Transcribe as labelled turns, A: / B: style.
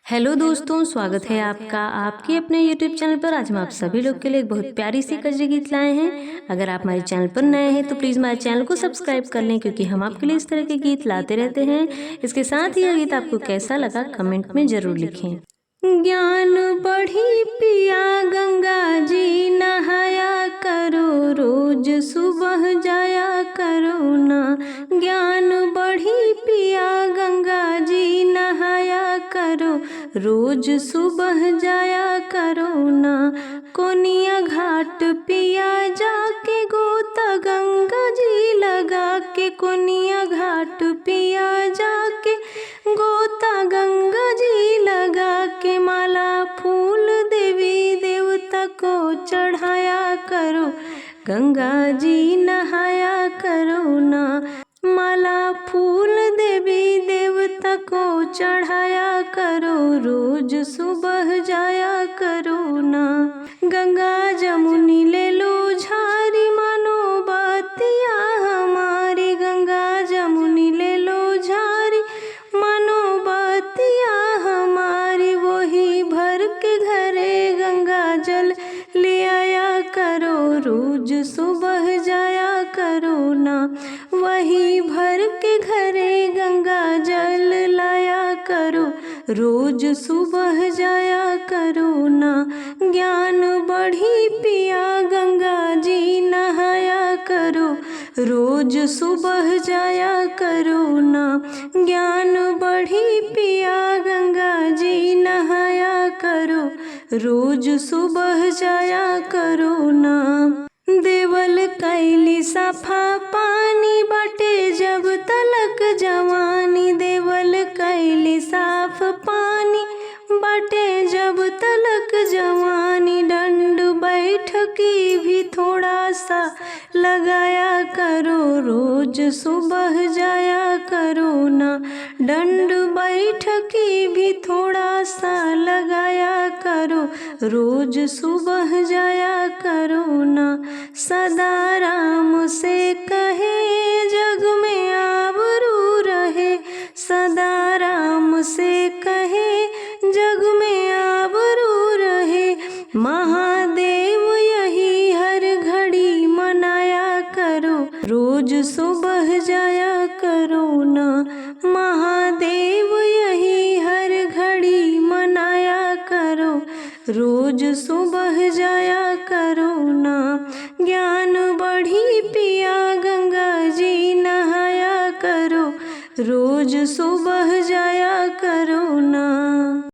A: Hello दोस्तों, स्वागत है आपका आपके अपने यूट्यूब चैनल पर। आज हम आप सभी लोग के लिए एक बहुत प्यारी सी कजरी गीत लाए हैं। अगर आप हमारे चैनल पर नए हैं तो प्लीज़ हमारे चैनल को सब्सक्राइब कर लें, क्योंकि हम आपके लिए इस तरह के गीत लाते रहते हैं। इसके साथ ही यह गीत आपको कैसा लगा कमेंट में ज़रूर लिखें। ज्ञान बढ़ी पिया गंगा जी नहाया करो, रोज सुबह जाया करो ना। ज्ञान बढ़ी पिया गंगा जी नहाया करो, रोज सुबह जाया करो ना। कोनिया घाट पिया जाके गोता गंगा जी लगा के, कोनिया घाट पिया जाके गोता गंगा जी लगा के। माला फूल देवी देवता को चढ़ाया करो, गंगा जी नहाया करो ना। माला फूल देवी देवता को चढ़ाया करो, रोज सुबह जाया करो ना। गंगा जमुनी ले लो झारी, मानो बातिया हमारी। गंगा जमुनी ले लो झारी, मानो बातिया हमारी। वही भर के घरे गंगा जल ले आया करो, रोज सुबह जाया करो ना। वही भर के घरे गंगा जल लाया करो, रोज सुबह जाया करो ना। ज्ञान बढ़ी पिया गंगा जी नहाया करो, रोज सुबह जाया करो ना। ज्ञान बढ़ी पिया गंगा जी नहाया करो, रोज सुबह जाया करो ना। देवल कैली सफा पानी बाटे जब तलक जवानी। देवल कैली साफ पानी बाटे जब तलक जवानी। दंड बैठकी भी थोड़ा सा लगाया करो, रोज सुबह जाया करो ना। दंड बैठकी भी थोड़ा सा लगाया करो, रोज सुबह जाया करो ना। सदा राम से कहे जग में आबरू रहे, सदा राम से कहे जग में आबरू रहे। महादेव यही हर घड़ी मनाया करो, रोज सुबह जाया करो ना। महादेव यही हर घड़ी मनाया करो, रोज सुबह जाया करो ना। ज्ञान बढ़ी पिया गंगा जी नहाया करो, रोज सुबह जाया